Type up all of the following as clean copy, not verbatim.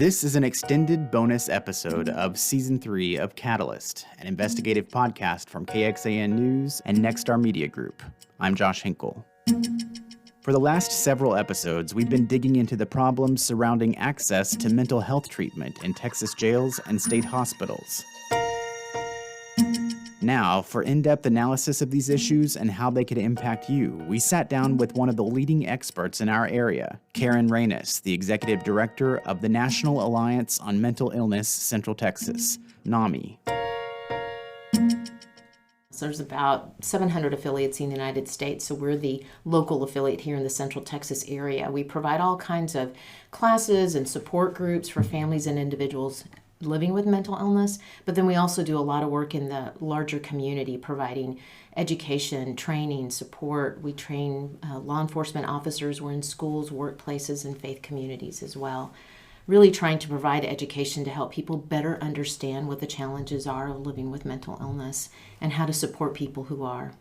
This is an extended bonus episode of Season 3 of Catalyst, an investigative podcast from KXAN News and Nexstar Media Group. I'm Josh Hinkle. For the last several episodes, we've been digging into the problems surrounding access to mental health treatment in Texas jails and state hospitals. Now, for in-depth analysis of these issues and how they could impact you, we sat down with one of the leading experts in our area, Ranus, the executive director of the National Alliance on Mental Illness Central Texas, NAMI. So there's about 700 affiliates in the United States, so we're the local affiliate here in the Central Texas area. We provide all kinds of classes and support groups for families and individuals living with mental illness, but then we also do a lot of work in the larger community, providing education, training, support. We train law enforcement officers. We're in schools, workplaces, and faith communities as well. Really trying to provide education to help people better understand what the challenges are of living with mental illness and how to support people who are.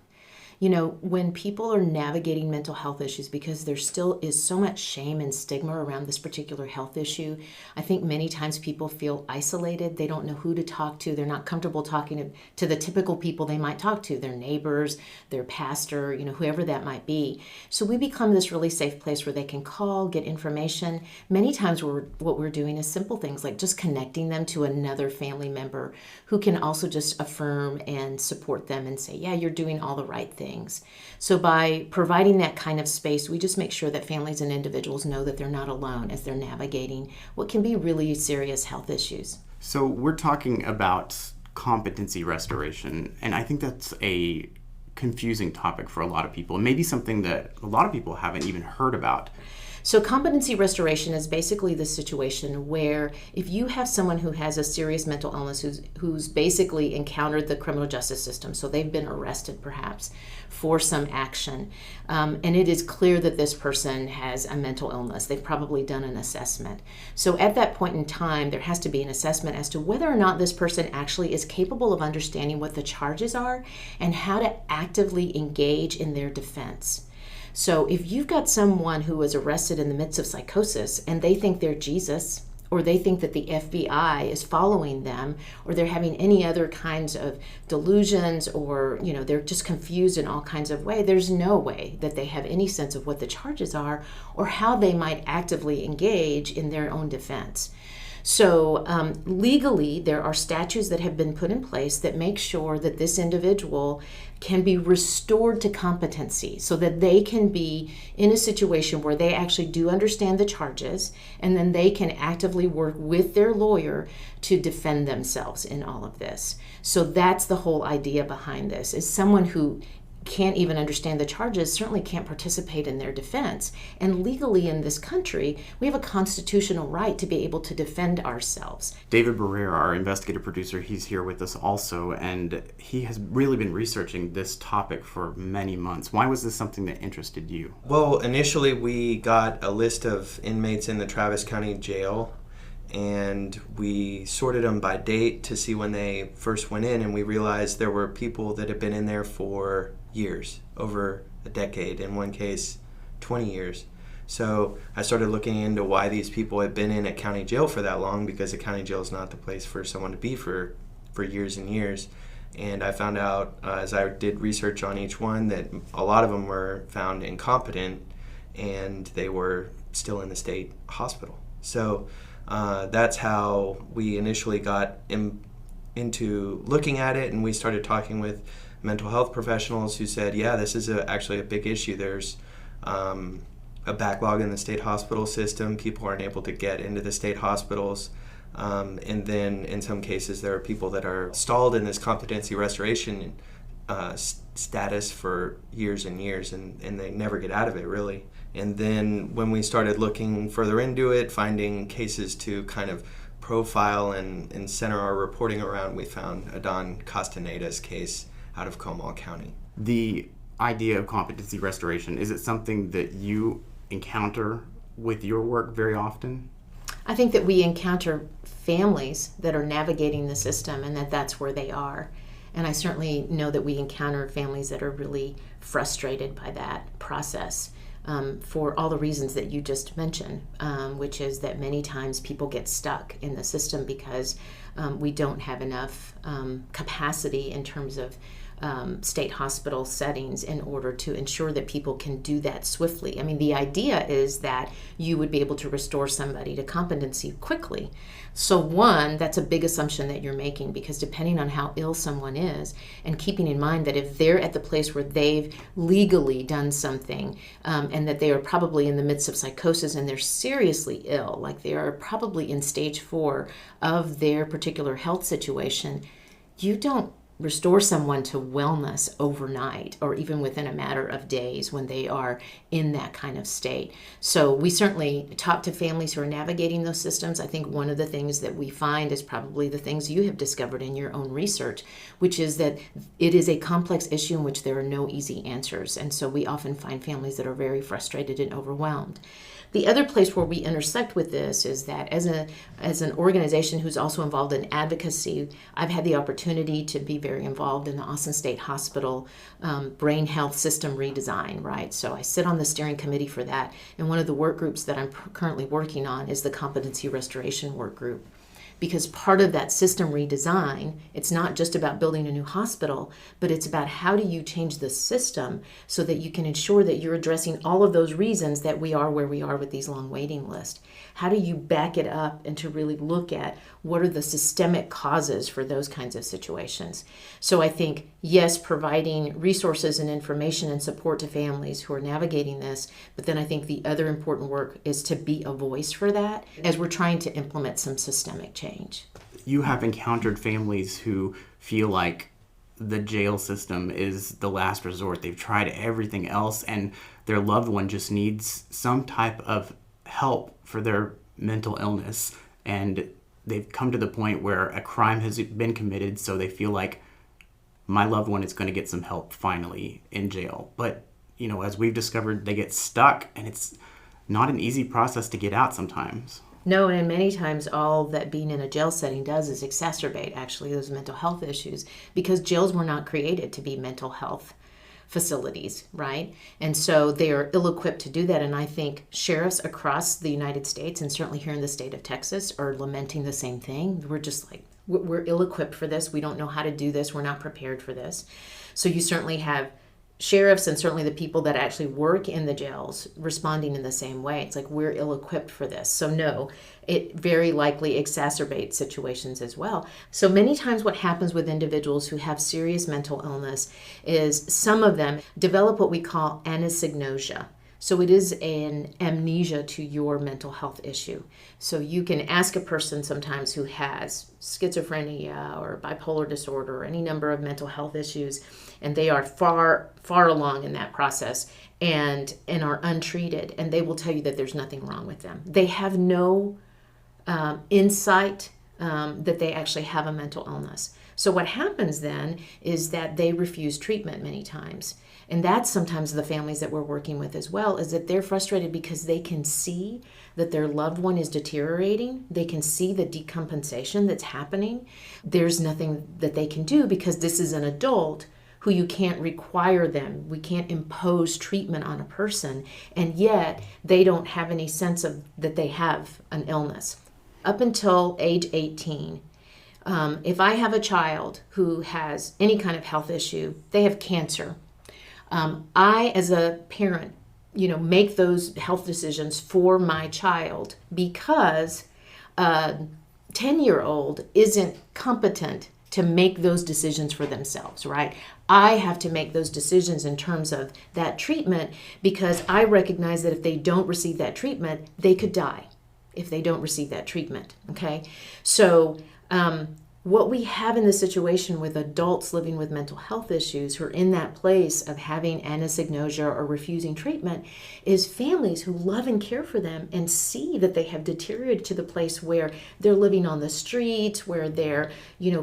You know, when people are navigating mental health issues, because there still is so much shame and stigma around this particular health issue, I think many times people feel isolated. They don't know who to talk to. They're not comfortable talking to the typical people they might talk to, their neighbors, their pastor, whoever that might be. So we become this really safe place where they can call, get information. Many times what we're doing is simple things like just connecting them to another family member who can also just affirm and support them and say, yeah, you're doing all the right things. So by providing that kind of space, we just make sure that families and individuals know that they're not alone as they're navigating what can be really serious health issues. So we're talking about competency restoration, and I think that's a confusing topic for a lot of people, and maybe something that a lot of people haven't even heard about. So competency restoration is basically the situation where if you have someone who has a serious mental illness who's basically encountered the criminal justice system, so they've been arrested perhaps for some action, and it is clear that this person has a mental illness. They've probably done an assessment. So at that point in time, there has to be an assessment as to whether or not this person actually is capable of understanding what the charges are and how to actively engage in their defense. So if you've got someone who was arrested in the midst of psychosis and they think they're Jesus, or they think that the FBI is following them, or they're having any other kinds of delusions, or they're just confused in all kinds of ways, there's no way that they have any sense of what the charges are or how they might actively engage in their own defense. So legally, there are statutes that have been put in place that make sure that this individual can be restored to competency so that they can be in a situation where they actually do understand the charges, and then they can actively work with their lawyer to defend themselves in all of this. So that's the whole idea behind this, is someone who can't even understand the charges certainly can't participate in their defense. And legally in this country, we have a constitutional right to be able to defend ourselves. David Barrera, our investigative producer, he's here with us also, and he has really been researching this topic for many months. Why was this something that interested you? Well, initially we got a list of inmates in the Travis County Jail, and we sorted them by date to see when they first went in, and we realized there were people that had been in there for years, over a decade, in one case 20 years. So I started looking into why these people had been in a county jail for that long, because a county jail is not the place for someone to be for years and years. And I found out as I did research on each one that a lot of them were found incompetent and they were still in the state hospital. So that's how we initially got into looking at it, and we started talking with mental health professionals who said, yeah, this is actually a big issue. There's a backlog in the state hospital system. People aren't able to get into the state hospitals. And then in some cases, there are people that are stalled in this competency restoration status for years and years, and they never get out of it, really. And then when we started looking further into it, finding cases to kind of profile and center our reporting around, we found Adon Castaneda's case out of Comal County. The idea of competency restoration, is it something that you encounter with your work very often? I think that we encounter families that are navigating the system and that's where they are. And I certainly know that we encounter families that are really frustrated by that process. for all the reasons that you just mentioned, which is that many times people get stuck in the system because we don't have enough capacity in terms of state hospital settings in order to ensure that people can do that swiftly. I mean, the idea is that you would be able to restore somebody to competency quickly. So one, that's a big assumption that you're making, because depending on how ill someone is, and keeping in mind that if they're at the place where they've legally done something and that they are probably in the midst of psychosis and they're seriously ill, like they are probably in stage 4 of their particular health situation, you don't restore someone to wellness overnight or even within a matter of days when they are in that kind of state. So we certainly talk to families who are navigating those systems. I think one of the things that we find is probably the things you have discovered in your own research, which is that it is a complex issue in which there are no easy answers. And so we often find families that are very frustrated and overwhelmed. The other place where we intersect with this is that as an organization who's also involved in advocacy, I've had the opportunity to be very involved in the Austin State Hospital brain health system redesign, right? So I sit on the steering committee for that, and one of the work groups that I'm currently working on is the competency restoration work group. Because part of that system redesign, it's not just about building a new hospital, but it's about how do you change the system so that you can ensure that you're addressing all of those reasons that we are where we are with these long waiting lists. How do you back it up and to really look at what are the systemic causes for those kinds of situations? So I think, yes, providing resources and information and support to families who are navigating this, but then I think the other important work is to be a voice for that as we're trying to implement some systemic change. You have encountered families who feel like the jail system is the last resort. They've tried everything else and their loved one just needs some type of help for their mental illness, and they've come to the point where a crime has been committed, so they feel like my loved one is going to get some help finally in jail. But, you know, as we've discovered, they get stuck, and it's not an easy process to get out sometimes. No, and many times all that being in a jail setting does is exacerbate actually those mental health issues, because jails were not created to be mental health facilities, right? And so they are ill-equipped to do that. And I think sheriffs across the United States, and certainly here in the state of Texas, are lamenting the same thing. We're just like, we're ill-equipped for this. We don't know how to do this. We're not prepared for this. So you certainly have sheriffs and certainly the people that actually work in the jails responding in the same way. It's like, we're ill-equipped for this. So no, it very likely exacerbates situations as well. So many times what happens with individuals who have serious mental illness is some of them develop what we call anosognosia. So it is an amnesia to your mental health issue. So you can ask a person sometimes who has schizophrenia or bipolar disorder or any number of mental health issues, and they are far along in that process and are untreated, and they will tell you that there's nothing wrong with them. They have no insight that they actually have a mental illness. So what happens then is that they refuse treatment many times. And that's sometimes the families that we're working with as well, is that they're frustrated because they can see that their loved one is deteriorating. They can see the decompensation that's happening. There's nothing that they can do because this is an adult who you can't require them. We can't impose treatment on a person. And yet they don't have any sense of that they have an illness. Up until age 18, if I have a child who has any kind of health issue, they have cancer, I, as a parent, make those health decisions for my child because a 10-year-old isn't competent to make those decisions for themselves, right? I have to make those decisions in terms of that treatment because I recognize that if they don't receive that treatment, they could die if they don't receive that treatment, okay? So, what we have in the situation with adults living with mental health issues who are in that place of having anosognosia or refusing treatment is families who love and care for them and see that they have deteriorated to the place where they're living on the streets, where they're,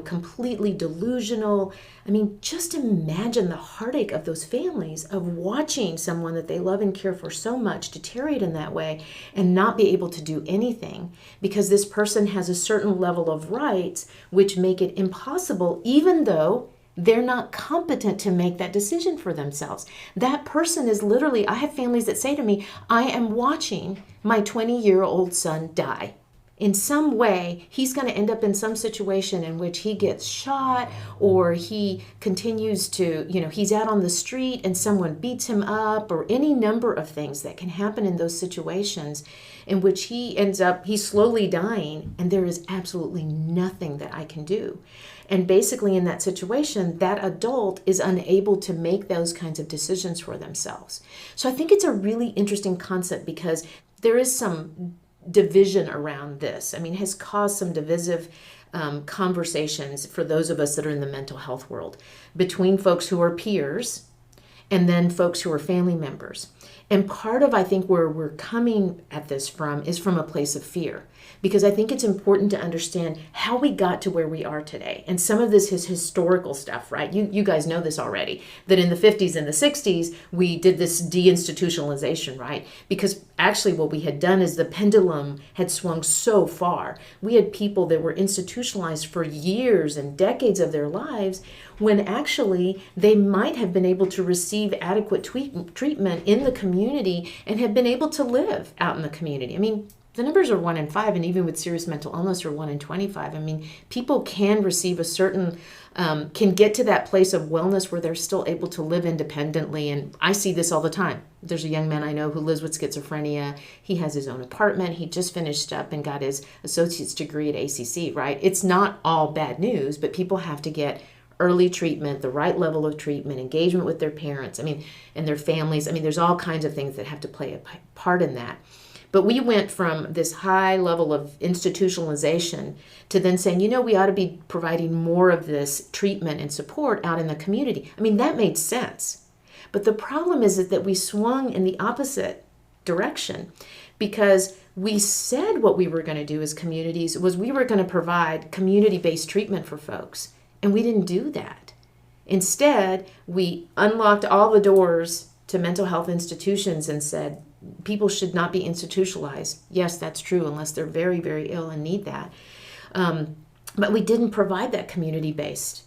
completely delusional. I mean, just imagine the heartache of those families of watching someone that they love and care for so much deteriorate in that way and not be able to do anything because this person has a certain level of rights which make it impossible, even though They're not competent to make that decision for themselves. That person is literally, I have families that say to me, I am watching my 20-year-old son die. In some way, he's going to end up in some situation in which he gets shot, or he continues to, he's out on the street and someone beats him up, or any number of things that can happen in those situations in which he's slowly dying, and there is absolutely nothing that I can do. And basically in that situation, that adult is unable to make those kinds of decisions for themselves. So I think it's a really interesting concept, because there is some division around this. I mean, it has caused some divisive conversations for those of us that are in the mental health world, between folks who are peers and then folks who are family members. And part of, I think, where we're coming at this from is from a place of fear, because I think it's important to understand how we got to where we are today. And some of this is historical stuff, right? You guys know this already, that in the 50s and the 60s, we did this deinstitutionalization, right? Because actually what we had done is the pendulum had swung so far. We had people that were institutionalized for years and decades of their lives, when actually they might have been able to receive adequate treatment in the community and have been able to live out in the community. I mean, the numbers are 1 in 5, and even with serious mental illness are 1 in 25. I mean, people can receive can get to that place of wellness where they're still able to live independently. And I see this all the time. There's a young man I know who lives with schizophrenia. He has his own apartment. He just finished up and got his associate's degree at ACC, right? It's not all bad news, but people have to get early treatment, the right level of treatment, engagement with their parents, and their families. There's all kinds of things that have to play a part in that. But we went from this high level of institutionalization to then saying, we ought to be providing more of this treatment and support out in the community. That made sense. But the problem is that we swung in the opposite direction, because we said what we were going to do as communities was we were going to provide community-based treatment for folks. And we didn't do that. Instead, we unlocked all the doors to mental health institutions and said people should not be institutionalized. Yes, that's true, unless they're very, very ill and need that. But we didn't provide that community-based,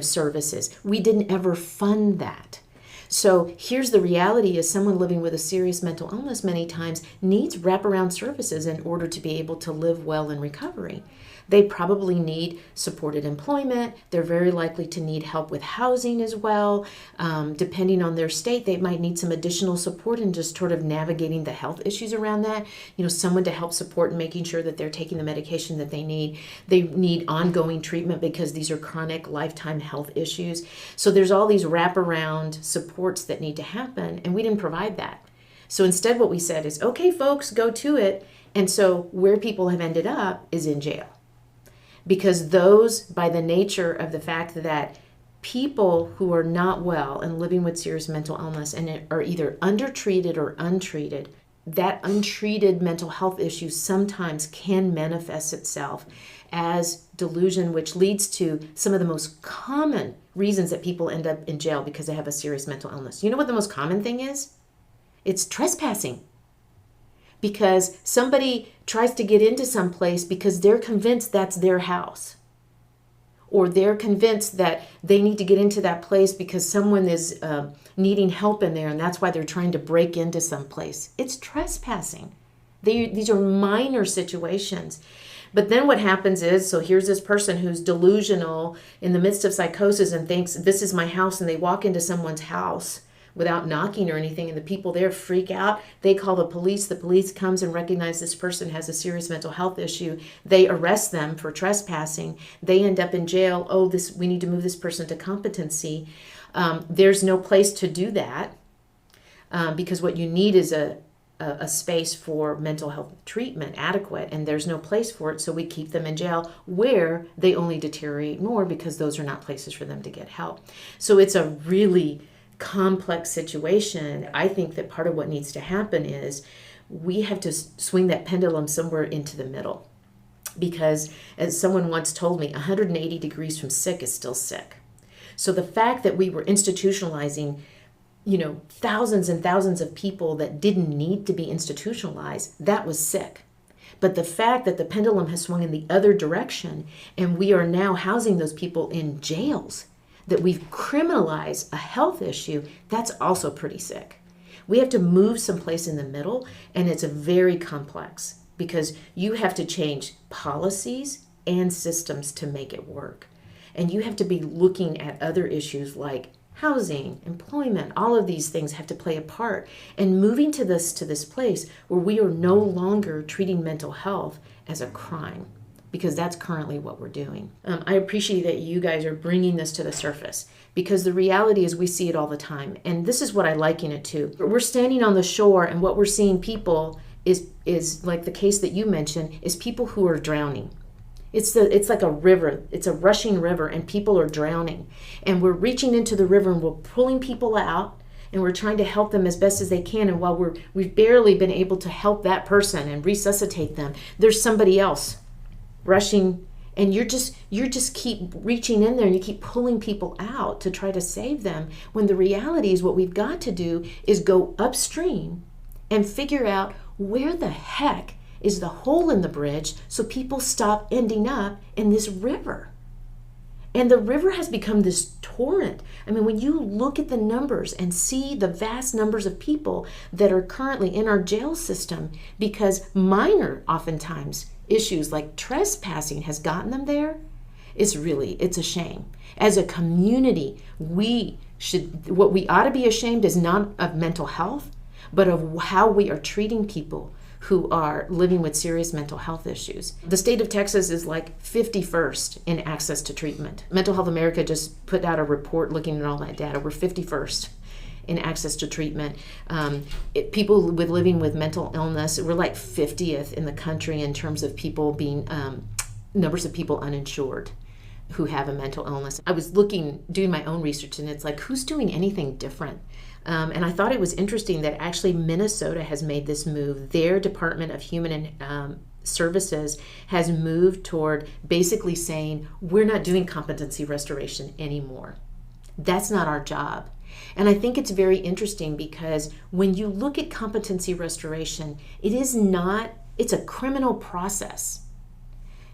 services. We didn't ever fund that. So here's the reality: is someone living with a serious mental illness many times needs wraparound services in order to be able to live well in recovery. They probably need supported employment. They're very likely to need help with housing as well. Depending on their state, they might need some additional support in just sort of navigating the health issues around that. Someone to help support in making sure that they're taking the medication that they need. They need ongoing treatment because these are chronic lifetime health issues. So there's all these wraparound supports that need to happen, and we didn't provide that. So instead what we said is, okay, folks, go to it. And so where people have ended up is in jail. Because those, by the nature of the fact that people who are not well and living with serious mental illness and are either undertreated or untreated, that untreated mental health issue sometimes can manifest itself as delusion, which leads to some of the most common reasons that people end up in jail because they have a serious mental illness. You know what the most common thing is? It's trespassing. Because somebody tries to get into some place because they're convinced that's their house. Or they're convinced that they need to get into that place because someone is needing help in there, and that's why they're trying to break into some place. It's trespassing. These are minor situations. But then what happens is, so here's this person who's delusional in the midst of psychosis and thinks, this is my house, and they walk into someone's house without knocking or anything, and the people there freak out. They call the police. The police comes and recognize this person has a serious mental health issue. They arrest them for trespassing. They end up in jail. We need to move this person to competency. There's no place to do that because what you need is a space for mental health treatment adequate, and there's no place for it, so we keep them in jail where they only deteriorate more because those are not places for them to get help. So it's a really complex situation. I think that part of what needs to happen is we have to swing that pendulum somewhere into the middle, because as someone once told me, 180 degrees from sick is still sick. So the fact that we were institutionalizing thousands and thousands of people that didn't need to be institutionalized, that was sick. But the fact that the pendulum has swung in the other direction and we are now housing those people in jails, that we've criminalized a health issue, that's also pretty sick. We have to move someplace in the middle, and it's very complex because you have to change policies and systems to make it work. And you have to be looking at other issues like housing, employment, all of these things have to play a part. And moving to this place where we are no longer treating mental health as a crime, because that's currently what we're doing. I appreciate that you guys are bringing this to the surface, because the reality is we see it all the time. And this is what I liken it to. We're standing on the shore, and what we're seeing people is like the case that you mentioned, is people who are drowning. It's like a river. It's a rushing river, and people are drowning. And we're reaching into the river, and we're pulling people out, and we're trying to help them as best as they can. And while we've barely been able to help that person and resuscitate them, there's somebody else rushing, and you're just keep reaching in there, and you keep pulling people out to try to save them, when the reality is what we've got to do is go upstream and figure out where the heck is the hole in the bridge so people stop ending up in this river. And the river has become this torrent. I mean, when you look at the numbers and see the vast numbers of people that are currently in our jail system because minor, oftentimes, issues like trespassing has gotten them there, it's a shame. As a community, what we ought to be ashamed is not of mental health, but of how we are treating people who are living with serious mental health issues. The state of Texas is like 51st in access to treatment. Mental Health America just put out a report looking at all that data. We're 51st in access to treatment. People living with mental illness, we're like 50th in the country in terms of people being, numbers of people uninsured who have a mental illness. I was doing my own research, and it's like, who's doing anything different? And I thought it was interesting that actually Minnesota has made this move. Their Department of Human Services has moved toward basically saying, we're not doing competency restoration anymore. That's not our job. And I think it's very interesting because when you look at competency restoration, it's a criminal process.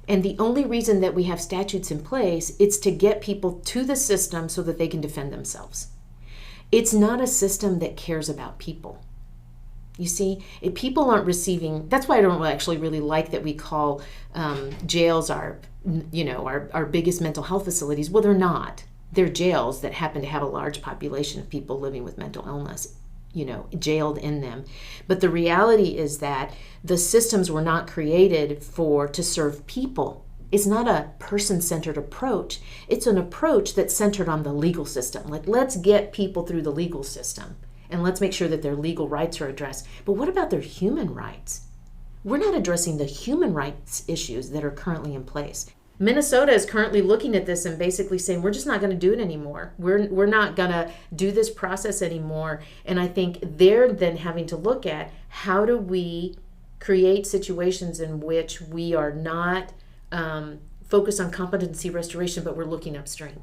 And the only reason that we have statutes in place, it's to get people to the system so that they can defend themselves. It's not a system that cares about people. You see, if people aren't receiving, that's why I don't actually really like that we call jails our biggest mental health facilities. Well, they're not. They're jails that happen to have a large population of people living with mental illness, jailed in them. But the reality is that the systems were not created to serve people. It's not a person-centered approach. It's an approach that's centered on the legal system. Like, let's get people through the legal system, and let's make sure that their legal rights are addressed. But what about their human rights? We're not addressing the human rights issues that are currently in place. Minnesota is currently looking at this and basically saying, we're just not going to do it anymore. We're not going to do this process anymore. And I think they're then having to look at, how do we create situations in which we are not focused on competency restoration, but we're looking upstream.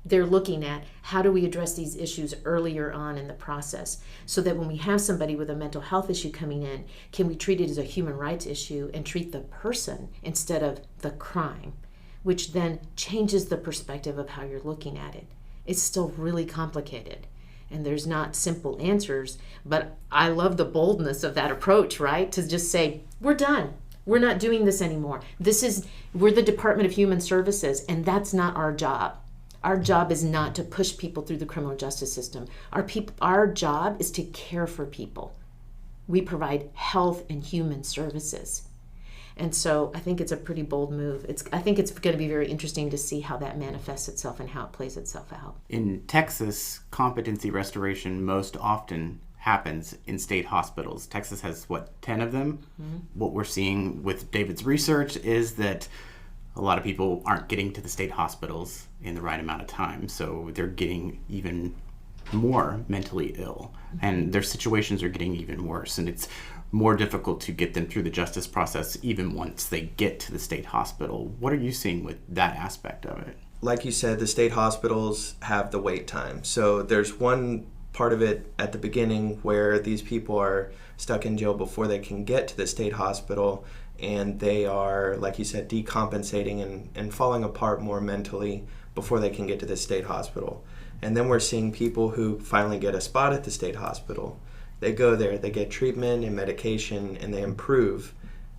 They're looking at, how do we address these issues earlier on in the process, so that when we have somebody with a mental health issue coming in, can we treat it as a human rights issue and treat the person instead of the crime, which then changes the perspective of how you're looking at it. It's still really complicated, and there's not simple answers, but I love the boldness of that approach, right? To just say, we're done. We're not doing this anymore. We're the Department of Human Services, and that's not our job. Our job is not to push people through the criminal justice system. Our job is to care for people. We provide health and human services. And so I think it's a pretty bold move. I think it's going to be very interesting to see how that manifests itself and how it plays itself out. In Texas, competency restoration most often happens in state hospitals. Texas has, 10 of them? Mm-hmm. What we're seeing with David's research is that a lot of people aren't getting to the state hospitals in the right amount of time, so they're getting even more mentally ill, and their situations are getting even worse, and it's more difficult to get them through the justice process even once they get to the state hospital. What are you seeing with that aspect of it? Like you said, the state hospitals have the wait time. So there's one part of it at the beginning where these people are stuck in jail before they can get to the state hospital, and they are, like you said, decompensating and falling apart more mentally before they can get to the state hospital. And then we're seeing people who finally get a spot at the state hospital. They go there, they get treatment and medication, and they improve.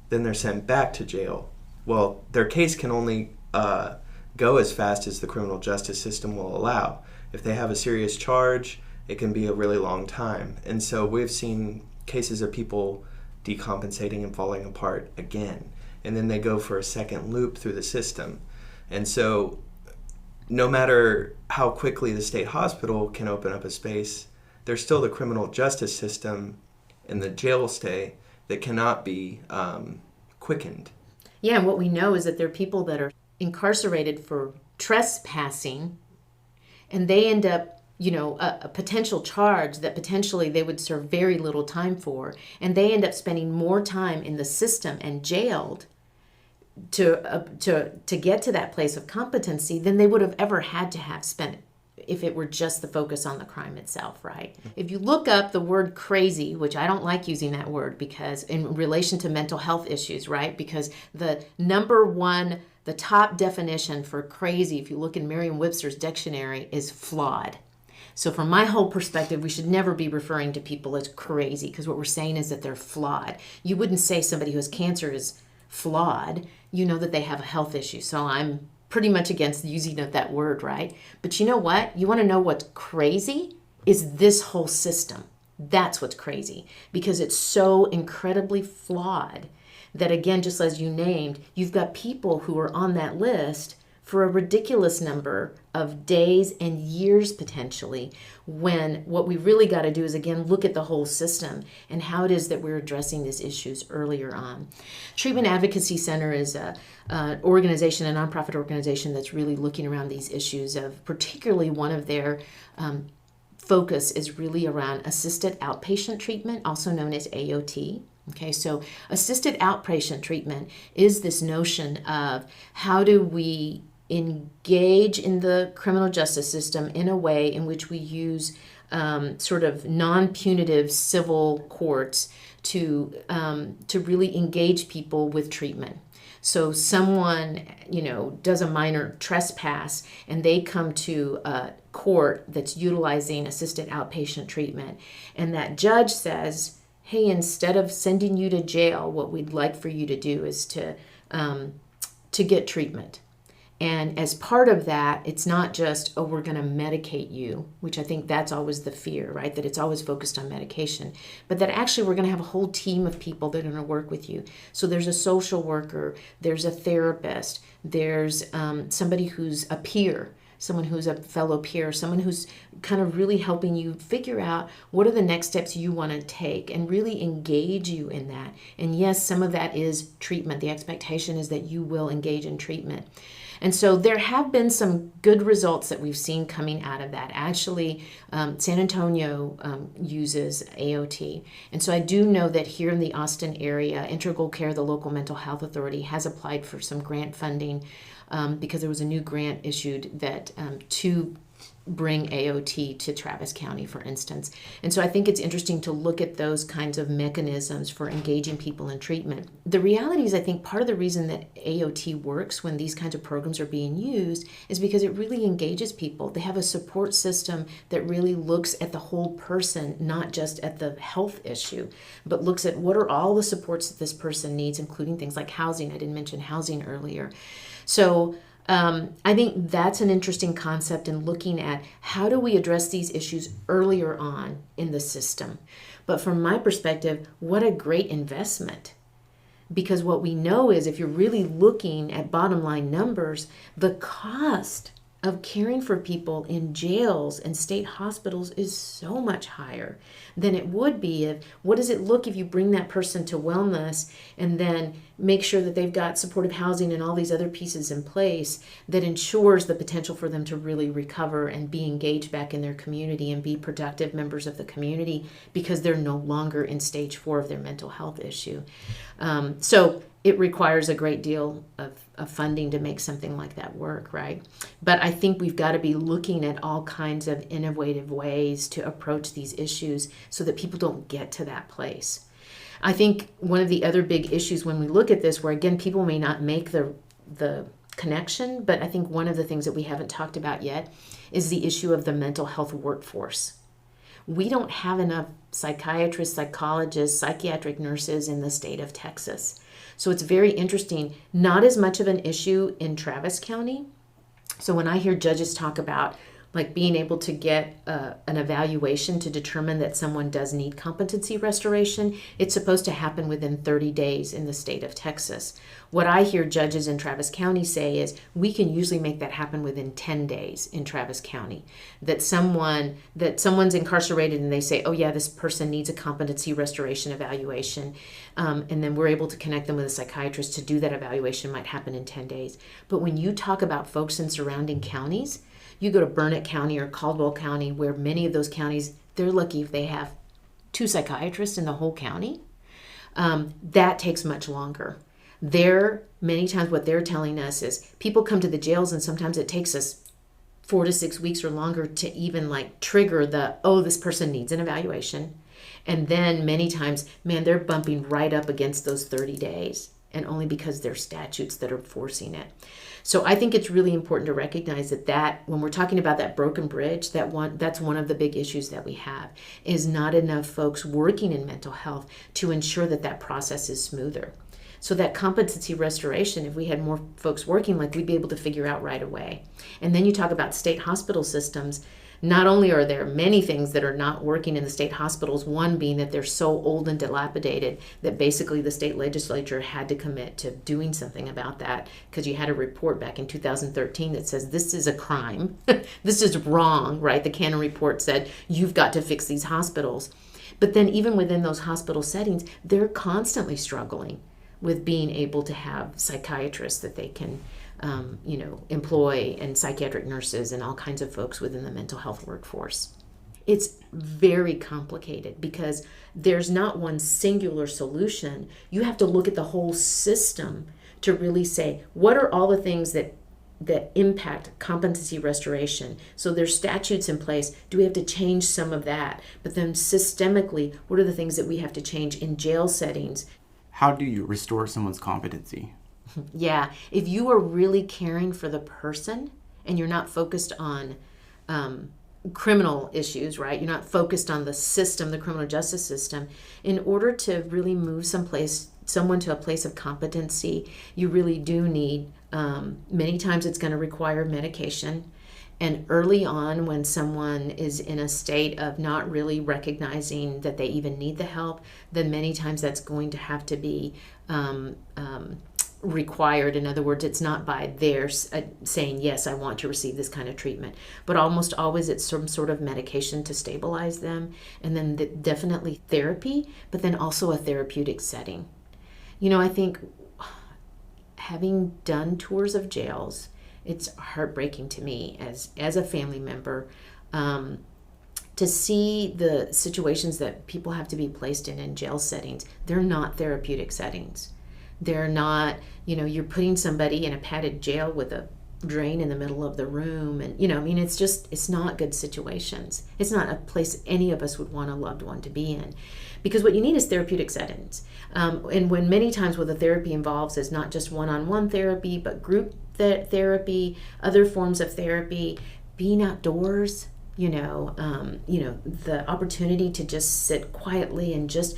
Then they're sent back to jail. Well, their case can only go as fast as the criminal justice system will allow. If they have a serious charge, it can be a really long time. And so we've seen cases of people decompensating and falling apart again. And then they go for a second loop through the system. And so no matter how quickly the state hospital can open up a space, there's still the criminal justice system and the jail stay that cannot be quickened. Yeah, and what we know is that there are people that are incarcerated for trespassing, and they end up, a potential charge that potentially they would serve very little time for, and they end up spending more time in the system and jailed to get to that place of competency than they would have ever had to have spent if it were just the focus on the crime itself, right? If you look up the word crazy, which I don't like using that word because in relation to mental health issues, right? Because the top definition for crazy, if you look in Merriam-Webster's dictionary, is flawed. So from my whole perspective, we should never be referring to people as crazy, because what we're saying is that they're flawed. You wouldn't say somebody who has cancer is flawed. You know that they have a health issue. So I'm pretty much against the using of that word, right? But you know what? You want to know what's crazy? Is this whole system. That's what's crazy, because it's so incredibly flawed that, again, just as you named, you've got people who are on that list for a ridiculous number of days and years potentially, when what we really got to do is, again, look at the whole system and how it is that we're addressing these issues earlier on. Treatment Advocacy Center is a nonprofit organization that's really looking around these issues of, particularly one of their focus is really around assisted outpatient treatment, also known as AOT. Okay, so assisted outpatient treatment is this notion of how do we engage in the criminal justice system in a way in which we use sort of non-punitive civil courts to really engage people with treatment. So someone, does a minor trespass and they come to a court that's utilizing assisted outpatient treatment, and that judge says, hey, instead of sending you to jail, what we'd like for you to do is to get treatment. And as part of that, it's not just, oh, we're going to medicate you, which I think that's always the fear, right? That it's always focused on medication, but that actually we're going to have a whole team of people that are going to work with you. So there's a social worker, there's a therapist, there's somebody who's a peer, someone who's a fellow peer, someone who's kind of really helping you figure out what are the next steps you want to take and really engage you in that. And yes, some of that is treatment. The expectation is that you will engage in treatment. And so there have been some good results that we've seen coming out of that. Actually, San Antonio uses AOT. And so I do know that here in the Austin area, Integral Care, the local mental health authority, has applied for some grant funding because there was a new grant issued that to bring AOT to Travis County, for instance. And so I think it's interesting to look at those kinds of mechanisms for engaging people in treatment. The reality is, I think part of the reason that AOT works when these kinds of programs are being used is because it really engages people. They have a support system that really looks at the whole person, not just at the health issue, but looks at what are all the supports that this person needs, including things like housing. I didn't mention housing earlier. So I think that's an interesting concept in looking at how do we address these issues earlier on in the system. But from my perspective, what a great investment. Because what we know is, if you're really looking at bottom line numbers, the cost of caring for people in jails and state hospitals is so much higher than it would be if, what does it look if you bring that person to wellness and then make sure that they've got supportive housing and all these other pieces in place that ensures the potential for them to really recover and be engaged back in their community and be productive members of the community because they're no longer in stage 4 of their mental health issue. So it requires a great deal of funding to make something like that work, right? But I think we've got to be looking at all kinds of innovative ways to approach these issues so that people don't get to that place. I think one of the other big issues when we look at this, where again, people may not make the connection, but I think one of the things that we haven't talked about yet is the issue of the mental health workforce. We don't have enough psychiatrists, psychologists, psychiatric nurses in the state of Texas. So it's very interesting, not as much of an issue in Travis County. So when I hear judges talk about like being able to get an evaluation to determine that someone does need competency restoration, it's supposed to happen within 30 days in the state of Texas. What I hear judges in Travis County say is we can usually make that happen within 10 days in Travis County. That someone's incarcerated and they say, oh yeah, this person needs a competency restoration evaluation, and then we're able to connect them with a psychiatrist to do that evaluation, might happen in 10 days. But when you talk about folks in surrounding counties, you go to Burnett County or Caldwell County, where many of those counties, they're lucky if they have 2 psychiatrists in the whole county. That takes much longer. Many times what they're telling us is people come to the jails and sometimes it takes us 4 to 6 weeks or longer to even like trigger this person needs an evaluation. And then many times, man, they're bumping right up against those 30 days, and only because there's statutes that are forcing it. So I think it's really important to recognize that when we're talking about that broken bridge, that's one of the big issues that we have, is not enough folks working in mental health to ensure that process is smoother. So that competency restoration, if we had more folks working, like we'd be able to figure out right away. And then you talk about state hospital systems. Not only are there many things that are not working in the state hospitals, one being that they're so old and dilapidated that basically the state legislature had to commit to doing something about that, because you had a report back in 2013 that says this is a crime, this is wrong, right? The KXAN report said you've got to fix these hospitals. But then even within those hospital settings, they're constantly struggling with being able to have psychiatrists that they can employ, and psychiatric nurses and all kinds of folks within the mental health workforce. It's very complicated because there's not one singular solution. You have to look at the whole system to really say, what are all the things that impact competency restoration? So there's statutes in place. Do we have to change some of that? But then systemically, what are the things that we have to change in jail settings? How do you restore someone's competency? Yeah, if you are really caring for the person and you're not focused on criminal issues, right? You're not focused on the system, the criminal justice system. In order to really move someone to a place of competency, you really do need, many times it's going to require medication. And early on, when someone is in a state of not really recognizing that they even need the help, then many times that's going to have to be required. In other words, it's not by their saying, yes, I want to receive this kind of treatment, but almost always it's some sort of medication to stabilize them, and then definitely therapy, but then also a therapeutic setting. I think having done tours of jails, it's heartbreaking to me as a family member to see the situations that people have to be placed in jail settings. They're not therapeutic settings. They're not, you're putting somebody in a padded jail with a drain in the middle of the room. And, it's not good situations. It's not a place any of us would want a loved one to be in. Because what you need is therapeutic settings. And when many times what the therapy involves is not just one-on-one therapy, but group therapy, other forms of therapy, being outdoors, the opportunity to just sit quietly and just,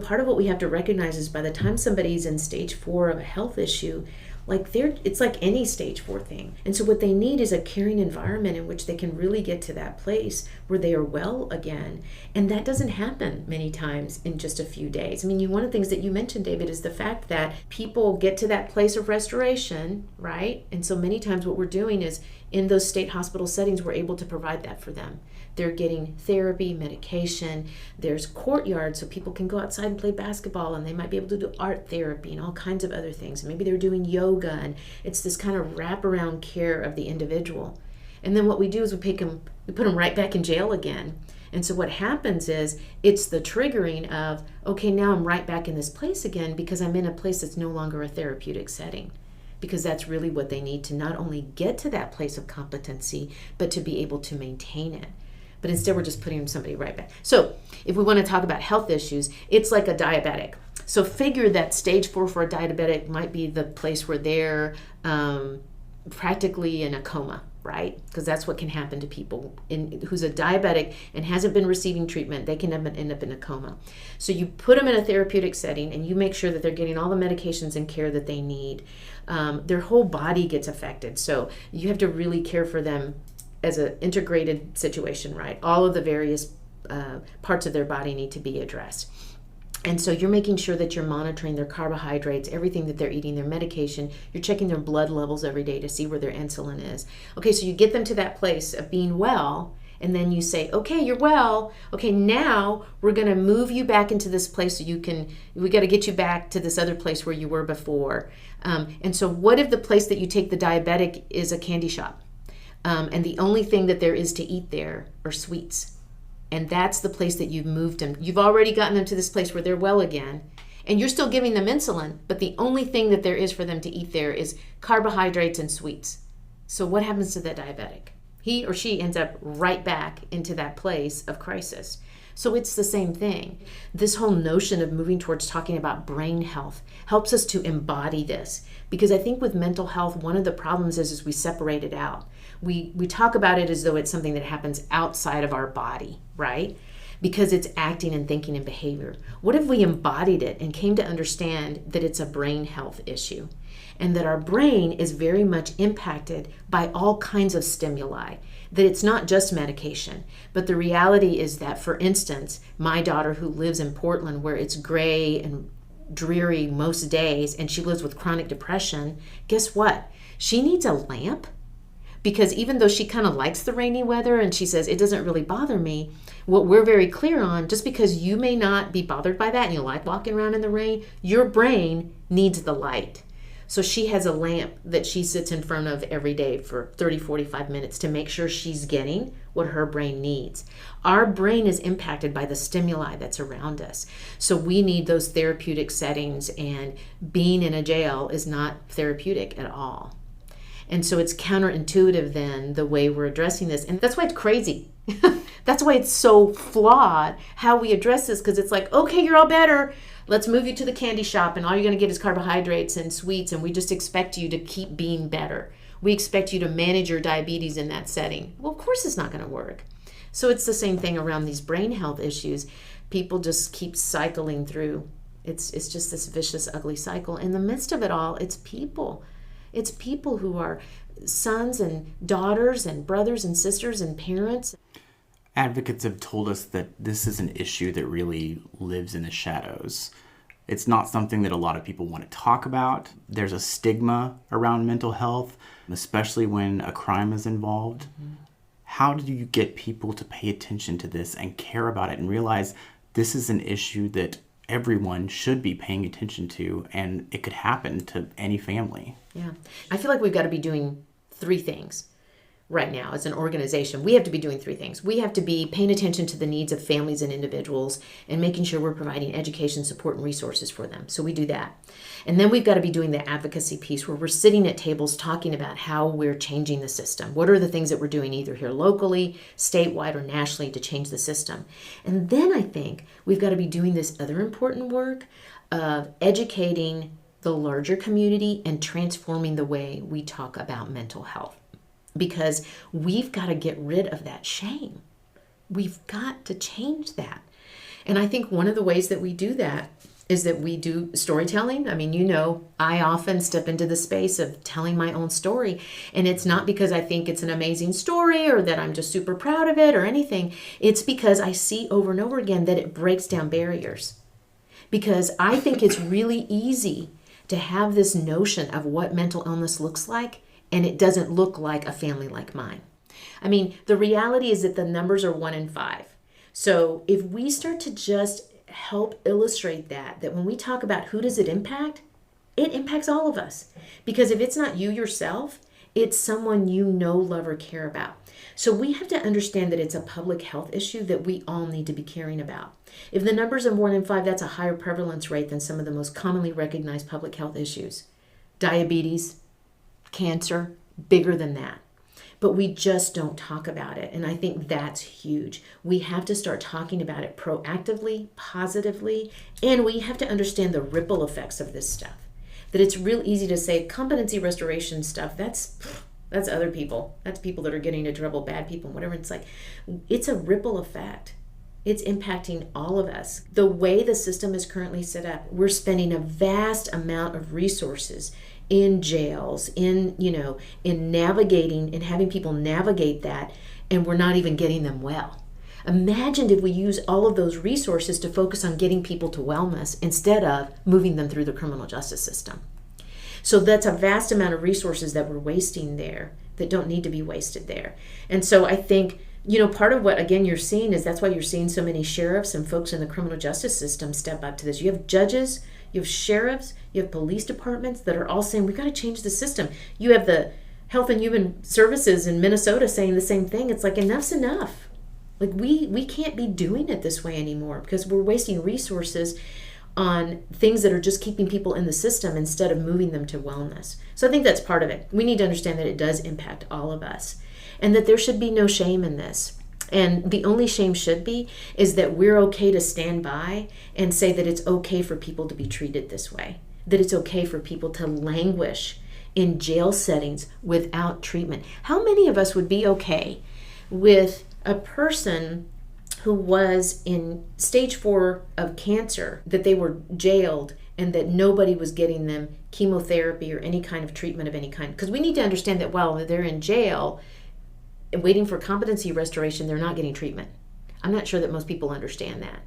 part of what we have to recognize is by the time somebody's in stage 4 of a health issue, it's like any stage 4 thing. And so what they need is a caring environment in which they can really get to that place where they are well again. And that doesn't happen many times in just a few days. One of the things that you mentioned, David, is the fact that people get to that place of restoration, right? And so many times what we're doing is in those state hospital settings, we're able to provide that for them. They're getting therapy, medication. There's courtyards so people can go outside and play basketball, and they might be able to do art therapy and all kinds of other things. Maybe they're doing yoga, and it's this kind of wraparound care of the individual. And then what we do is we put them right back in jail again. And so what happens is it's the triggering of, okay, now I'm right back in this place again because I'm in a place that's no longer a therapeutic setting. Because that's really what they need to not only get to that place of competency, but to be able to maintain it. But instead, we're just putting somebody right back. So if we want to talk about health issues, it's like a diabetic. So figure that stage 4 for a diabetic might be the place where they're practically in a coma, right? Because that's what can happen to people who's a diabetic and hasn't been receiving treatment. They can end up in a coma. So you put them in a therapeutic setting and you make sure that they're getting all the medications and care that they need. Their whole body gets affected. So you have to really care for them as an integrated situation, right? All of the various parts of their body need to be addressed. And so you're making sure that you're monitoring their carbohydrates, everything that they're eating, their medication. You're checking their blood levels every day to see where their insulin is. Okay, so you get them to that place of being well, and then you say, okay, you're well. Okay, now we're going to move you back into this place so we got to get you back to this other place where you were before. And so what if the place that you take the diabetic is a candy shop? And the only thing that there is to eat there are sweets. And that's the place that you've moved them. You've already gotten them to this place where they're well again. And you're still giving them insulin, but the only thing that there is for them to eat there is carbohydrates and sweets. So what happens to that diabetic? He or she ends up right back into that place of crisis. So it's the same thing. This whole notion of moving towards talking about brain health helps us to embody this. Because I think with mental health, one of the problems is we separate it out. We talk about it as though it's something that happens outside of our body, right? Because it's acting and thinking and behavior. What if we embodied it and came to understand that it's a brain health issue and that our brain is very much impacted by all kinds of stimuli, that it's not just medication, but the reality is that, for instance, my daughter who lives in Portland where it's gray and dreary most days and she lives with chronic depression, guess what? She needs a lamp. Because even though she kind of likes the rainy weather and she says, it doesn't really bother me, what we're very clear on, just because you may not be bothered by that and you like walking around in the rain, your brain needs the light. So she has a lamp that she sits in front of every day for 30, 45 minutes to make sure she's getting what her brain needs. Our brain is impacted by the stimuli that's around us. So we need those therapeutic settings, and being in a jail is not therapeutic at all. And so it's counterintuitive then, the way we're addressing this. And that's why it's crazy. That's why it's so flawed how we address this, because it's like, okay, you're all better. Let's move you to the candy shop, and all you're going to get is carbohydrates and sweets, and we just expect you to keep being better. We expect you to manage your diabetes in that setting. Well, of course it's not going to work. So it's the same thing around these brain health issues. People just keep cycling through. It's just this vicious, ugly cycle. In the midst of it all, it's people. It's people who are sons and daughters and brothers and sisters and parents. Advocates have told us that this is an issue that really lives in the shadows. It's not something that a lot of people want to talk about. There's a stigma around mental health, especially when a crime is involved. Mm-hmm. How do you get people to pay attention to this and care about it and realize this is an issue that everyone should be paying attention to, and it could happen to any family? Yeah. I feel like we've got to be doing three things right now as an organization. We have to be doing three things. We have to be paying attention to the needs of families and individuals and making sure we're providing education, support, and resources for them. So we do that. And then we've got to be doing the advocacy piece where we're sitting at tables talking about how we're changing the system. What are the things that we're doing either here locally, statewide, or nationally to change the system? And then I think we've got to be doing this other important work of educating the larger community and transforming the way we talk about mental health. Because we've got to get rid of that shame. We've got to change that. And I think one of the ways that we do that is that we do storytelling. I mean, I often step into the space of telling my own story. And it's not because I think it's an amazing story or that I'm just super proud of it or anything. It's because I see over and over again that it breaks down barriers. Because I think it's really easy to have this notion of what mental illness looks like, and it doesn't look like a family like mine. I mean, the reality is that the numbers are 1 in 5. So if we start to just help illustrate that when we talk about who does it impacts all of us. Because if it's not you yourself, it's someone you know, love, or care about. So we have to understand that it's a public health issue that we all need to be caring about. If the numbers are 1 in 5, that's a higher prevalence rate than some of the most commonly recognized public health issues. Diabetes, cancer, bigger than that. But we just don't talk about it. And I think that's huge. We have to start talking about it proactively, positively, and we have to understand the ripple effects of this stuff. that it's real easy to say competency restoration stuff, that's other people. That's people that are getting into trouble, bad people, whatever. It's like, it's a ripple effect. It's impacting all of us. The way the system is currently set up, we're spending a vast amount of resources in jails, in navigating and having people navigate that, and we're not even getting them well. Imagine if we use all of those resources to focus on getting people to wellness instead of moving them through the criminal justice system. So that's a vast amount of resources that we're wasting there that don't need to be wasted there. And so I think, part of what, again, you're seeing is that's why you're seeing so many sheriffs and folks in the criminal justice system step up to this. You have judges, you have sheriffs, you have police departments that are all saying, we've got to change the system. You have the Health and Human Services in Minnesota saying the same thing. It's like, enough's enough. Like, we can't be doing it this way anymore because we're wasting resources on things that are just keeping people in the system instead of moving them to wellness. So I think that's part of it. We need to understand that it does impact all of us and that there should be no shame in this. And the only shame should be is that we're okay to stand by and say that it's okay for people to be treated this way, that it's okay for people to languish in jail settings without treatment. How many of us would be okay with a person who was in stage 4 of cancer, that they were jailed and that nobody was getting them chemotherapy or any kind of treatment of any kind? Because we need to understand that while they're in jail waiting for competency restoration, they're not getting treatment. I'm not sure that most people understand that,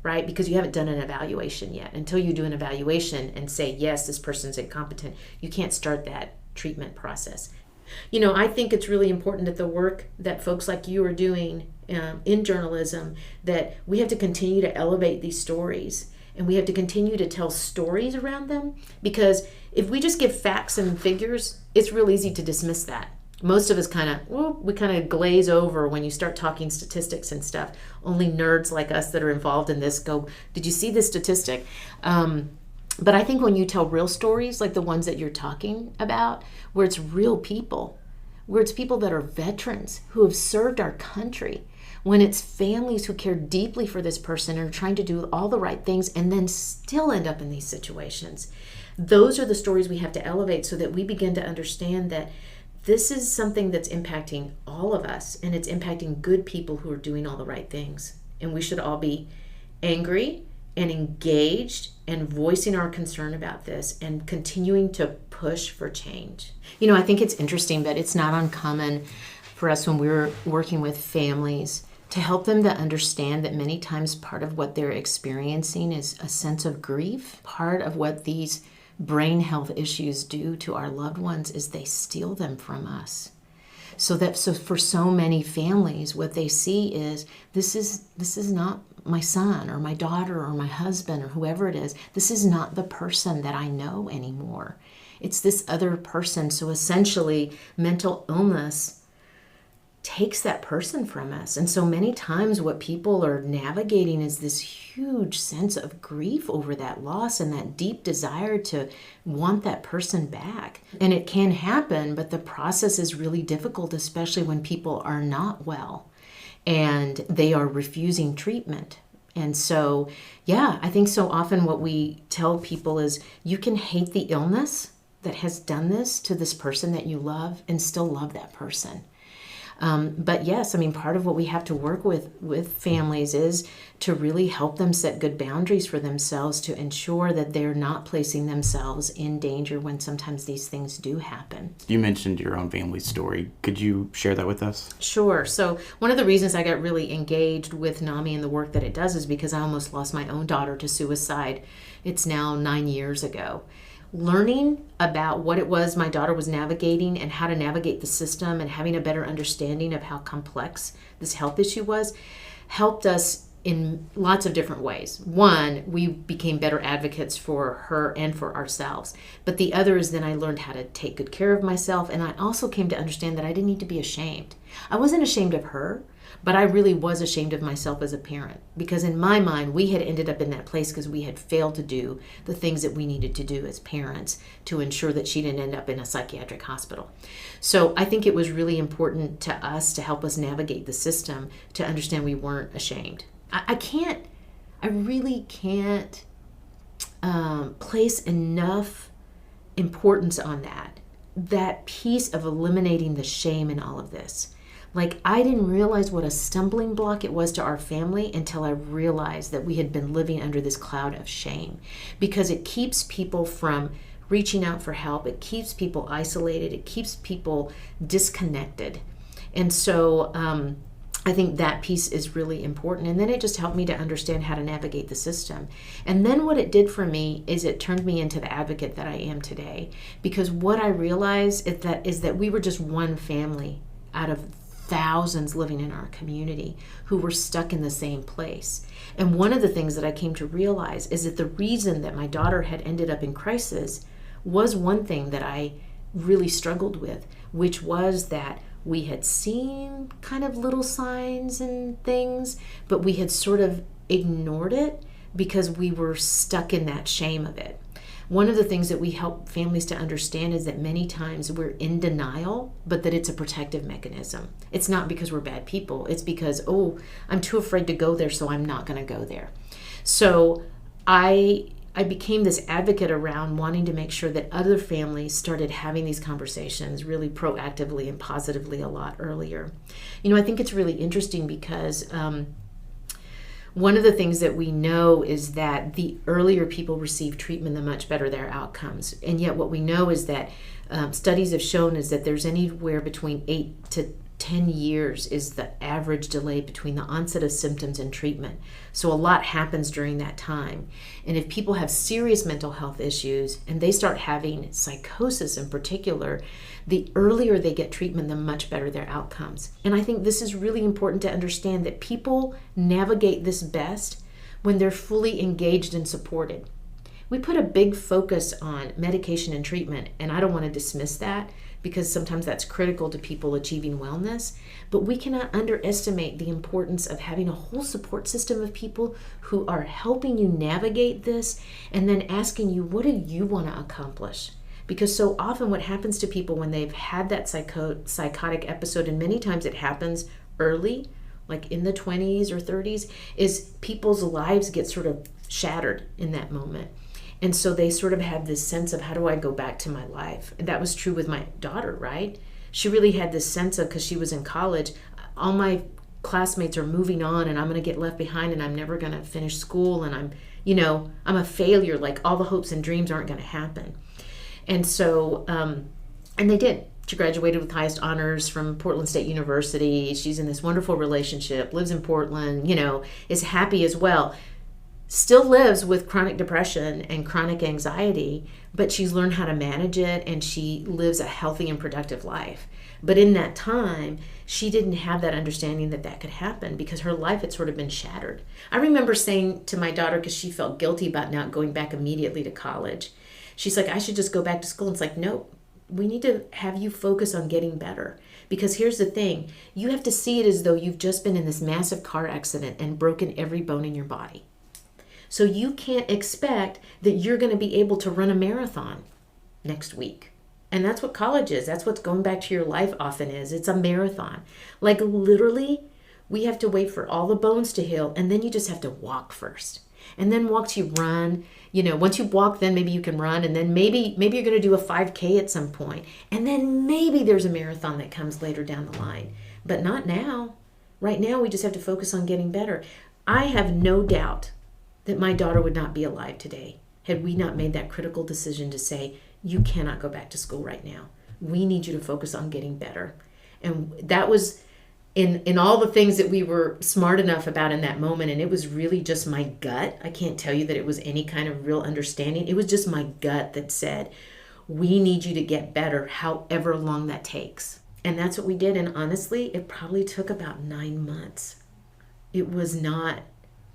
right? Because you haven't done an evaluation yet. Until you do an evaluation and say, yes, this person's incompetent, you can't start that treatment process. I think it's really important that the work that folks like you are doing in journalism, that we have to continue to elevate these stories and we have to continue to tell stories around them, because if we just give facts and figures, it's real easy to dismiss that. Most of us we kind of glaze over when you start talking statistics and stuff. Only nerds like us that are involved in this go, did you see this statistic? But I think when you tell real stories like the ones that you're talking about, where it's real people, where it's people that are veterans who have served our country, when it's families who care deeply for this person and are trying to do all the right things and then still end up in these situations, those are the stories we have to elevate so that we begin to understand that this is something that's impacting all of us, and it's impacting good people who are doing all the right things. And we should all be angry and engaged and voicing our concern about this and continuing to push for change. I think it's interesting, but it's not uncommon for us when we're working with families to help them to understand that many times part of what they're experiencing is a sense of grief. Part of what these brain health issues do to our loved ones is they steal them from us. So for so many families, what they see is this is not my son or my daughter or my husband or whoever it is. This is not the person that I know anymore. It's this other person. So essentially, mental illness takes that person from us. And so many times what people are navigating is this huge sense of grief over that loss and that deep desire to want that person back. And it can happen, but the process is really difficult, especially when people are not well and they are refusing treatment. And so, I think so often what we tell people is you can hate the illness that has done this to this person that you love and still love that person. But yes, part of what we have to work with families is to really help them set good boundaries for themselves to ensure that they're not placing themselves in danger when sometimes these things do happen. You mentioned your own family story. Could you share that with us? Sure. So one of the reasons I got really engaged with NAMI and the work that it does is because I almost lost my own daughter to suicide. It's now 9 years ago. Learning about what it was my daughter was navigating and how to navigate the system and having a better understanding of how complex this health issue was helped us in lots of different ways. One, we became better advocates for her and for ourselves. But the other is then I learned how to take good care of myself, and I also came to understand that I didn't need to be ashamed. I wasn't ashamed of her, but I really was ashamed of myself as a parent, because in my mind, we had ended up in that place because we had failed to do the things that we needed to do as parents to ensure that she didn't end up in a psychiatric hospital. So I think it was really important to us to help us navigate the system to understand we weren't ashamed. I really can't place enough importance on that piece of eliminating the shame in all of this. Like, I didn't realize what a stumbling block it was to our family until I realized that we had been living under this cloud of shame, because it keeps people from reaching out for help. It keeps people isolated. It keeps people disconnected. And so I think that piece is really important. And then it just helped me to understand how to navigate the system. And then what it did for me is it turned me into the advocate that I am today. Because what I realized is that we were just one family out of thousands living in our community who were stuck in the same place. And one of the things that I came to realize is that the reason that my daughter had ended up in crisis was one thing that I really struggled with, which was that we had seen kind of little signs and things, but we had sort of ignored it because we were stuck in that shame of it. One of the things that we help families to understand is that many times we're in denial, but that it's a protective mechanism. It's not because we're bad people. It's because, oh, I'm too afraid to go there, so I'm not going to go there. So I became this advocate around wanting to make sure that other families started having these conversations really proactively and positively a lot earlier. I think it's really interesting because one of the things that we know is that the earlier people receive treatment, the much better their outcomes. And yet what we know is that studies have shown is that there's anywhere between 8 to 10 years is the average delay between the onset of symptoms and treatment. So a lot happens during that time. And if people have serious mental health issues and they start having psychosis in particular, the earlier they get treatment, the much better their outcomes. And I think this is really important to understand that people navigate this best when they're fully engaged and supported. We put a big focus on medication and treatment, and I don't want to dismiss that because sometimes that's critical to people achieving wellness, but we cannot underestimate the importance of having a whole support system of people who are helping you navigate this and then asking you, what do you want to accomplish? Because so often what happens to people when they've had that psychotic episode, and many times it happens early, like in the 20s or 30s, is people's lives get sort of shattered in that moment. And so they sort of have this sense of, how do I go back to my life? And that was true with my daughter, right? She really had this sense of, because she was in college, all my classmates are moving on and I'm going to get left behind and I'm never going to finish school and I'm a failure, like all the hopes and dreams aren't going to happen. And so, and they did. She graduated with highest honors from Portland State University. She's in this wonderful relationship, lives in Portland, is happy as well. Still lives with chronic depression and chronic anxiety, but she's learned how to manage it and she lives a healthy and productive life. But in that time, she didn't have that understanding that that could happen because her life had sort of been shattered. I remember saying to my daughter, because she felt guilty about not going back immediately to college, she's like, I should just go back to school. And it's like, no, we need to have you focus on getting better. Because here's the thing, you have to see it as though you've just been in this massive car accident and broken every bone in your body. So you can't expect that you're going to be able to run a marathon next week. And that's what college is. That's what going back to your life often is. It's a marathon. Like literally, we have to wait for all the bones to heal, and then you just have to walk first. And then once you run, once you walk, then maybe you can run, and then maybe you're going to do a 5K at some point. And then maybe there's a marathon that comes later down the line. But not now. Right now, we just have to focus on getting better. I have no doubt that my daughter would not be alive today had we not made that critical decision to say, you cannot go back to school right now. We need you to focus on getting better. And that was in all the things that we were smart enough about in that moment, and it was really just my gut. I can't tell you that it was any kind of real understanding. It was just my gut that said, we need you to get better however long that takes. And that's what we did. And honestly, it probably took about 9 months. It was not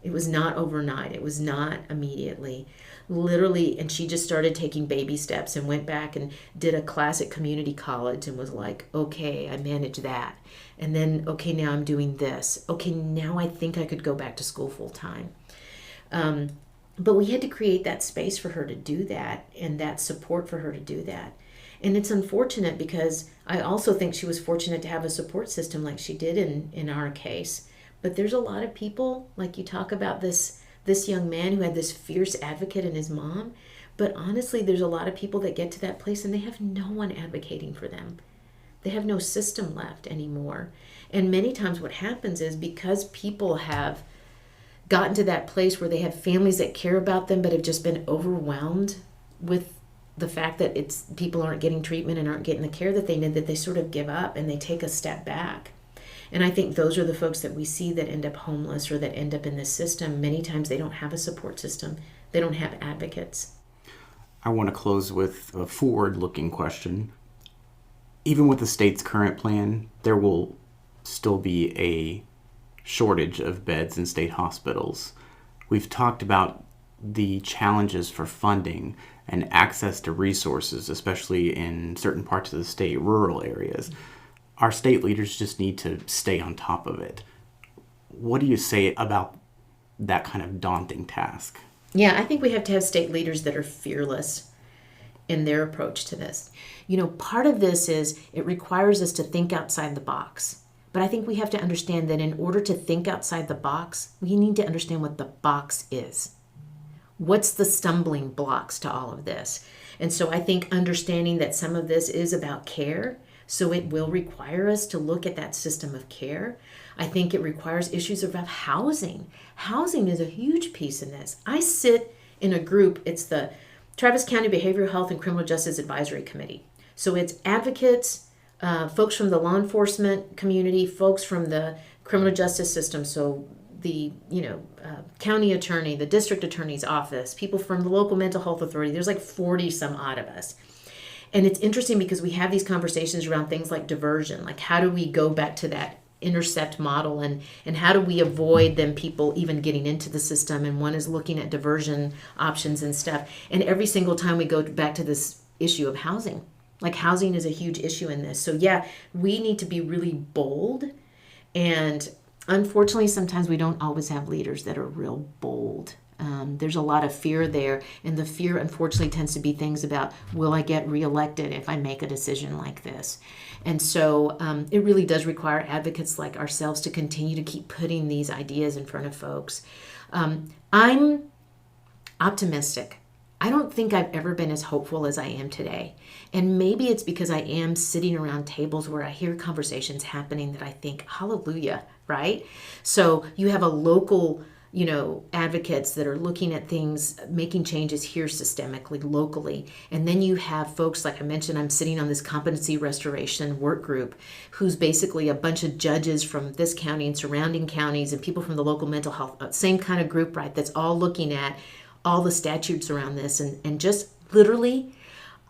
overnight. It was not immediately. Literally, and she just started taking baby steps and went back and did a classic community college and was like, okay, I managed that. And then, okay, now I'm doing this. Okay, now I think I could go back to school full time. But we had to create that space for her to do that and that support for her to do that. And it's unfortunate because I also think she was fortunate to have a support system like she did in our case. But there's a lot of people, like you talk about this this young man who had this fierce advocate in his mom. But honestly, there's a lot of people that get to that place and they have no one advocating for them. They have no system left anymore. And many times what happens is because people have gotten to that place where they have families that care about them but have just been overwhelmed with the fact that people aren't getting treatment and aren't getting the care that they need, that they sort of give up and they take a step back. And I think those are the folks that we see that end up homeless or that end up in this system. Many times they don't have a support system. They don't have advocates. I want to close with a forward-looking question. Even with the state's current plan, there will still be a shortage of beds in state hospitals. We've talked about the challenges for funding and access to resources, especially in certain parts of the state, rural areas. Our state leaders just need to stay on top of it. What do you say about that kind of daunting task? Yeah, I think we have to have state leaders that are fearless in their approach to this. Part of this is it requires us to think outside the box. But I think we have to understand that in order to think outside the box, we need to understand what the box is. What's the stumbling blocks to all of this? And so I think understanding that some of this is about care, so it will require us to look at that system of care. I think it requires issues about housing. Housing is a huge piece in this. I sit in a group, it's the Travis County Behavioral Health and Criminal Justice Advisory Committee. So it's advocates, folks from the law enforcement community, folks from the criminal justice system, so the county attorney, the district attorney's office, people from the local mental health authority. There's like 40 some odd of us. And it's interesting because we have these conversations around things like diversion, like how do we go back to that intercept model and how do we avoid them people even getting into the system, and one is looking at diversion options and stuff. And every single time we go back to this issue of housing, like housing is a huge issue in this. So yeah, we need to be really bold, and unfortunately sometimes we don't always have leaders that are real bold. There's a lot of fear there, and the fear unfortunately tends to be things about, will I get reelected if I make a decision like this? And so it really does require advocates like ourselves to continue to keep putting these ideas in front of folks. I'm optimistic. I don't think I've ever been as hopeful as I am today. And maybe it's because I am sitting around tables where I hear conversations happening that I think, hallelujah, right? So you have a local advocates that are looking at things, making changes here systemically, locally. And then you have folks, like I mentioned, I'm sitting on this competency restoration work group, who's basically a bunch of judges from this county and surrounding counties and people from the local mental health, same kind of group, right? That's all looking at all the statutes around this and just literally,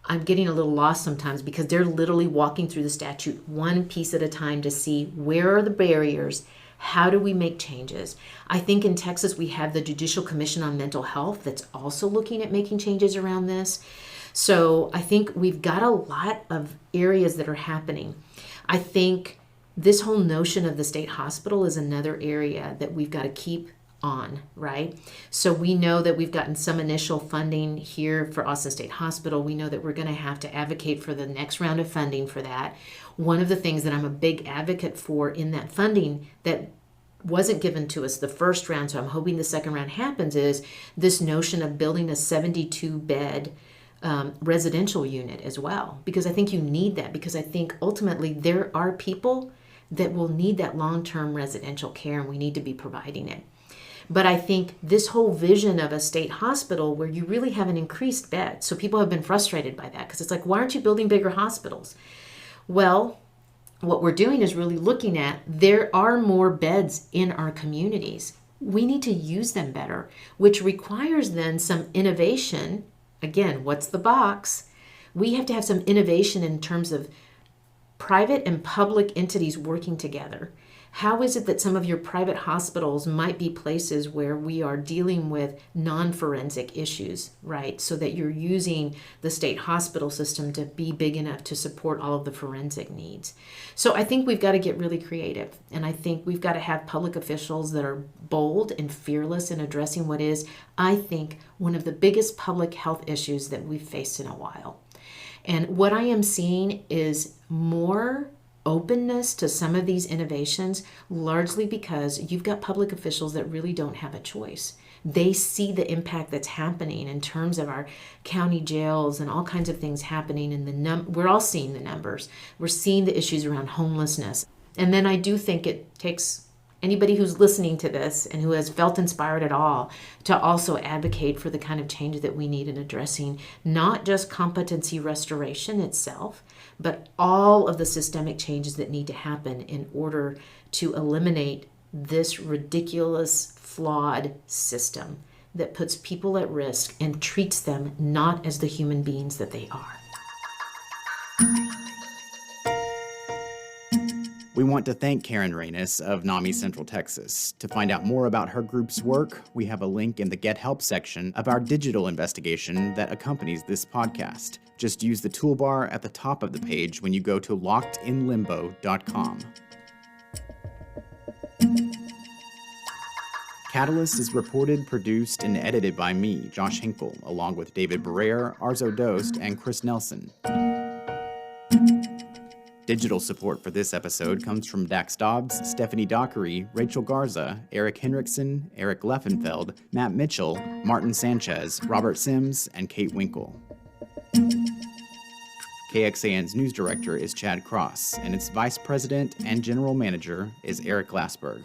I'm getting a little lost sometimes because they're literally walking through the statute one piece at a time to see where are the barriers. How do we make changes? I think in Texas we have the Judicial Commission on Mental Health that's also looking at making changes around this. So I think we've got a lot of areas that are happening. I think this whole notion of the state hospital is another area that we've got to keep on, right? So we know that we've gotten some initial funding here for Austin State Hospital. We know that we're going to have to advocate for the next round of funding for that. One of the things that I'm a big advocate for in that funding that wasn't given to us the first round, so I'm hoping the second round happens, is this notion of building a 72-bed residential unit as well. Because I think you need that, because I think ultimately there are people that will need that long-term residential care, and we need to be providing it. But I think this whole vision of a state hospital where you really have an increased bed, so people have been frustrated by that because it's like, why aren't you building bigger hospitals? Well, what we're doing is really looking at, there are more beds in our communities. We need to use them better, which requires then some innovation. Again, what's the box? We have to have some innovation in terms of private and public entities working together. How is it that some of your private hospitals might be places where we are dealing with non-forensic issues, right? So that you're using the state hospital system to be big enough to support all of the forensic needs. So I think we've got to get really creative. And I think we've got to have public officials that are bold and fearless in addressing what is, I think, one of the biggest public health issues that we've faced in a while. And what I am seeing is more openness to some of these innovations, largely because you've got public officials that really don't have a choice. They see the impact that's happening in terms of our county jails and all kinds of things happening. And we're all seeing the numbers. We're seeing the issues around homelessness. And then I do think it takes anybody who's listening to this and who has felt inspired at all to also advocate for the kind of change that we need in addressing not just competency restoration itself, but all of the systemic changes that need to happen in order to eliminate this ridiculous, flawed system that puts people at risk and treats them not as the human beings that they are. We want to thank Karen Ranus of NAMI-Central Texas. To find out more about her group's work, we have a link in the Get Help section of our digital investigation that accompanies this podcast. Just use the toolbar at the top of the page when you go to lockedinlimbo.com. Catalyst is reported, produced, and edited by me, Josh Hinkle, along with David Barrere, Arzo Dost, and Chris Nelson. Digital support for this episode comes from Dax Dobbs, Stephanie Dockery, Rachel Garza, Eric Henriksen, Eric Leffenfeld, Matt Mitchell, Martin Sanchez, Robert Sims, and Kate Winkle. KXAN's news director is Chad Cross, and its vice president and general manager is Eric Glassberg.